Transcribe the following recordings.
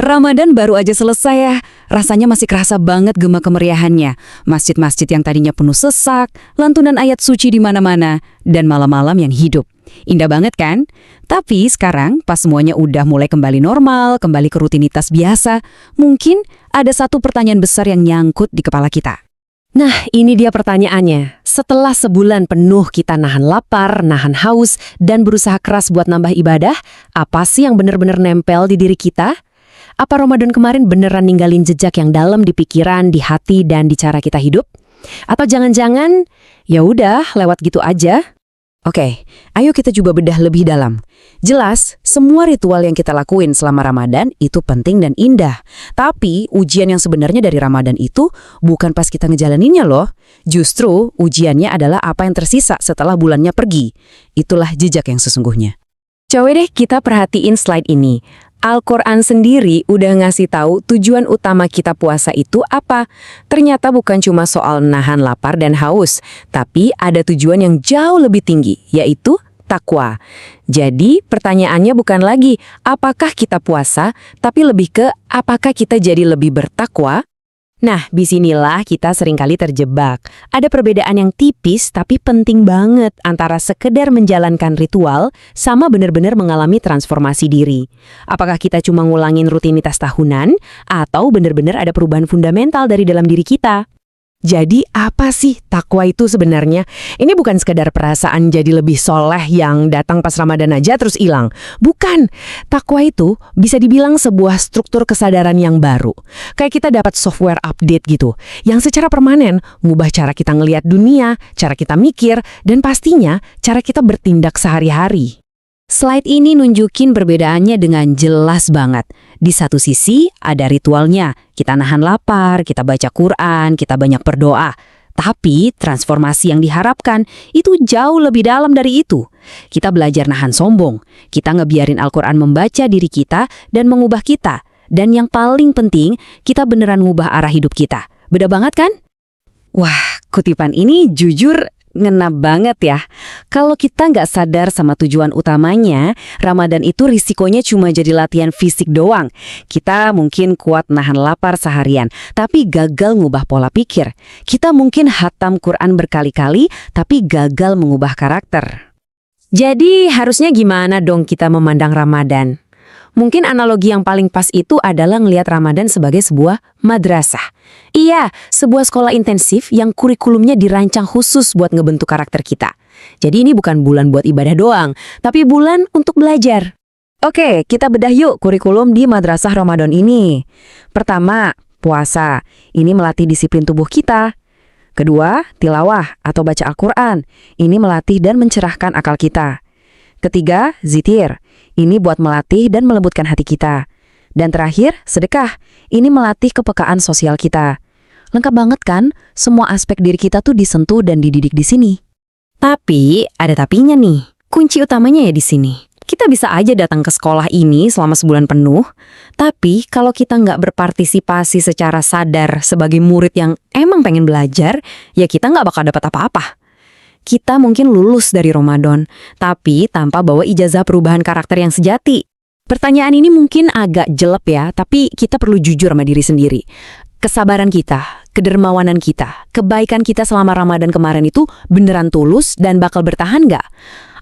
Ramadan baru aja selesai ya. Rasanya masih kerasa banget gema kemeriahannya. Masjid-masjid yang tadinya penuh sesak, lantunan ayat suci di mana-mana, dan malam-malam yang hidup. Indah banget kan? Tapi sekarang pas semuanya udah mulai kembali normal, kembali ke rutinitas biasa, mungkin ada satu pertanyaan besar yang nyangkut di kepala kita. Nah, ini dia pertanyaannya. Setelah sebulan penuh kita nahan lapar, nahan haus, dan berusaha keras buat nambah ibadah, apa sih yang benar-benar nempel di diri kita? Apa Ramadan kemarin beneran ninggalin jejak yang dalam di pikiran, di hati, dan di cara kita hidup? Atau jangan-jangan, ya udah lewat gitu aja? Oke, ayo kita coba bedah lebih dalam. Jelas, semua ritual yang kita lakuin selama Ramadan itu penting dan indah. Tapi ujian yang sebenarnya dari Ramadan itu bukan pas kita ngejalaninnya loh. Justru ujiannya adalah apa yang tersisa setelah bulannya pergi. Itulah jejak yang sesungguhnya. Coba deh kita perhatiin slide ini. Al-Quran sendiri udah ngasih tahu tujuan utama kita puasa itu apa. Ternyata bukan cuma soal nahan lapar dan haus, tapi ada tujuan yang jauh lebih tinggi, yaitu takwa. Jadi pertanyaannya bukan lagi apakah kita puasa, tapi lebih ke apakah kita jadi lebih bertakwa? Nah, disinilah kita seringkali terjebak. Ada perbedaan yang tipis tapi penting banget antara sekedar menjalankan ritual sama benar-benar mengalami transformasi diri. Apakah kita cuma ngulangin rutinitas tahunan atau benar-benar ada perubahan fundamental dari dalam diri kita? Jadi apa sih takwa itu sebenarnya? Ini bukan sekedar perasaan jadi lebih soleh yang datang pas Ramadan aja terus hilang. Bukan. Takwa itu bisa dibilang sebuah struktur kesadaran yang baru. Kayak kita dapat software update gitu. Yang secara permanen ngubah cara kita ngelihat dunia, cara kita mikir, dan pastinya cara kita bertindak sehari-hari. Slide ini nunjukin perbedaannya dengan jelas banget. Di satu sisi ada ritualnya, kita nahan lapar, kita baca Quran, kita banyak berdoa. Tapi transformasi yang diharapkan itu jauh lebih dalam dari itu. Kita belajar nahan sombong, kita ngebiarin Al-Quran membaca diri kita dan mengubah kita. Dan yang paling penting, kita beneran ngubah arah hidup kita. Beda banget kan? Wah, kutipan ini jujur ngena banget ya. Kalau kita nggak sadar sama tujuan utamanya, Ramadan itu risikonya cuma jadi latihan fisik doang. Kita mungkin kuat nahan lapar seharian, tapi gagal ngubah pola pikir. Kita mungkin hatam Quran berkali-kali, tapi gagal mengubah karakter. Jadi harusnya gimana dong kita memandang Ramadan? Mungkin analogi yang paling pas itu adalah ngelihat Ramadan sebagai sebuah madrasah. Iya, sebuah sekolah intensif yang kurikulumnya dirancang khusus buat ngebentuk karakter kita. Jadi ini bukan bulan buat ibadah doang, tapi bulan untuk belajar. Oke, kita bedah yuk kurikulum di Madrasah Ramadan ini. Pertama, puasa. Ini melatih disiplin tubuh kita. Kedua, tilawah atau baca Al-Quran. Ini melatih dan mencerahkan akal kita. Ketiga, zitir. Ini buat melatih dan melembutkan hati kita. Dan terakhir, sedekah. Ini melatih kepekaan sosial kita. Lengkap banget kan? Semua aspek diri kita tuh disentuh dan dididik di sini. Tapi, ada tapinya nih. Kunci utamanya ya di sini. Kita bisa aja datang ke sekolah ini selama sebulan penuh, tapi kalau kita nggak berpartisipasi secara sadar sebagai murid yang emang pengen belajar, ya kita nggak bakal dapat apa-apa. Kita mungkin lulus dari Ramadan, tapi tanpa bawa ijazah perubahan karakter yang sejati. Pertanyaan ini mungkin agak jelek ya, tapi kita perlu jujur sama diri sendiri. Kesabaran kita, kedermawanan kita, kebaikan kita selama Ramadan kemarin itu beneran tulus dan bakal bertahan nggak?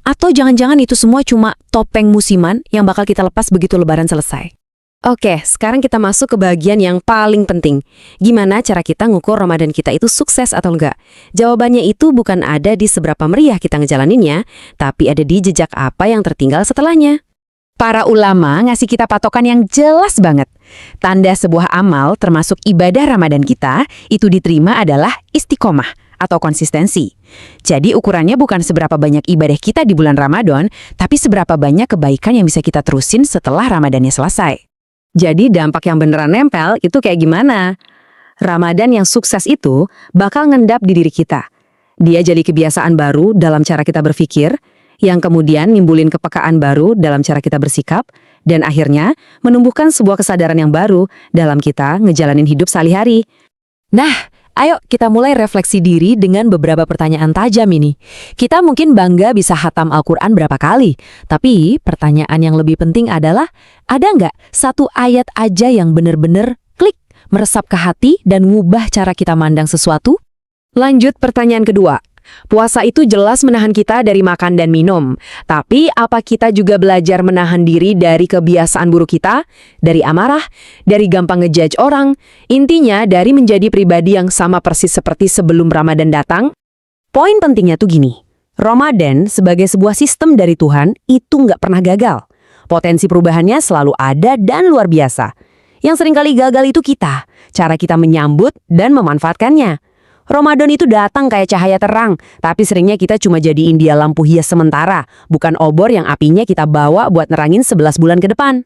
Atau jangan-jangan itu semua cuma topeng musiman yang bakal kita lepas begitu Lebaran selesai? Oke, sekarang kita masuk ke bagian yang paling penting. Gimana cara kita ngukur Ramadan kita itu sukses atau enggak? Jawabannya itu bukan ada di seberapa meriah kita ngejalaninnya, tapi ada di jejak apa yang tertinggal setelahnya. Para ulama ngasih kita patokan yang jelas banget. Tanda sebuah amal termasuk ibadah Ramadan kita itu diterima adalah istiqomah atau konsistensi. Jadi ukurannya bukan seberapa banyak ibadah kita di bulan Ramadan, tapi seberapa banyak kebaikan yang bisa kita terusin setelah Ramadannya selesai. Jadi dampak yang beneran nempel itu kayak gimana? Ramadan yang sukses itu bakal ngendap di diri kita. Dia jadi kebiasaan baru dalam cara kita berpikir, yang kemudian nimbulin kepekaan baru dalam cara kita bersikap, dan akhirnya menumbuhkan sebuah kesadaran yang baru dalam kita ngejalanin hidup sehari-hari. Nah, Ayo kita mulai refleksi diri dengan beberapa pertanyaan tajam ini. Kita mungkin bangga bisa hatam Al-Quran berapa kali, tapi pertanyaan yang lebih penting adalah, ada nggak satu ayat aja yang bener-bener klik, meresap ke hati dan ngubah cara kita mandang sesuatu? Lanjut pertanyaan kedua. Puasa itu jelas menahan kita dari makan dan minum. Tapi apa kita juga belajar menahan diri dari kebiasaan buruk kita? Dari amarah? Dari gampang ngejudge orang? Intinya dari menjadi pribadi yang sama persis seperti sebelum Ramadan datang? Poin pentingnya tuh gini. Ramadan sebagai sebuah sistem dari Tuhan itu nggak pernah gagal. Potensi perubahannya selalu ada dan luar biasa. Yang seringkali gagal itu kita. Cara kita menyambut dan memanfaatkannya. Ramadan itu datang kayak cahaya terang, tapi seringnya kita cuma jadiin dia lampu hias sementara, bukan obor yang apinya kita bawa buat nerangin 11 bulan ke depan.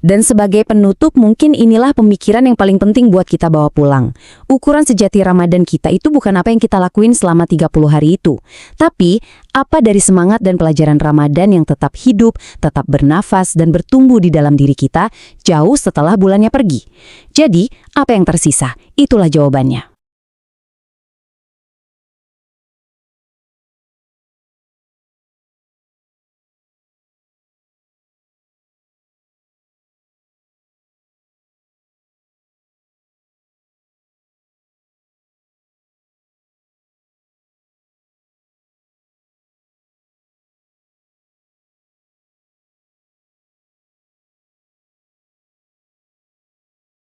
Dan sebagai penutup, mungkin inilah pemikiran yang paling penting buat kita bawa pulang. Ukuran sejati Ramadan kita itu bukan apa yang kita lakuin selama 30 hari itu, tapi apa dari semangat dan pelajaran Ramadan yang tetap hidup, tetap bernafas, dan bertumbuh di dalam diri kita jauh setelah bulannya pergi. Jadi, apa yang tersisa? Itulah jawabannya.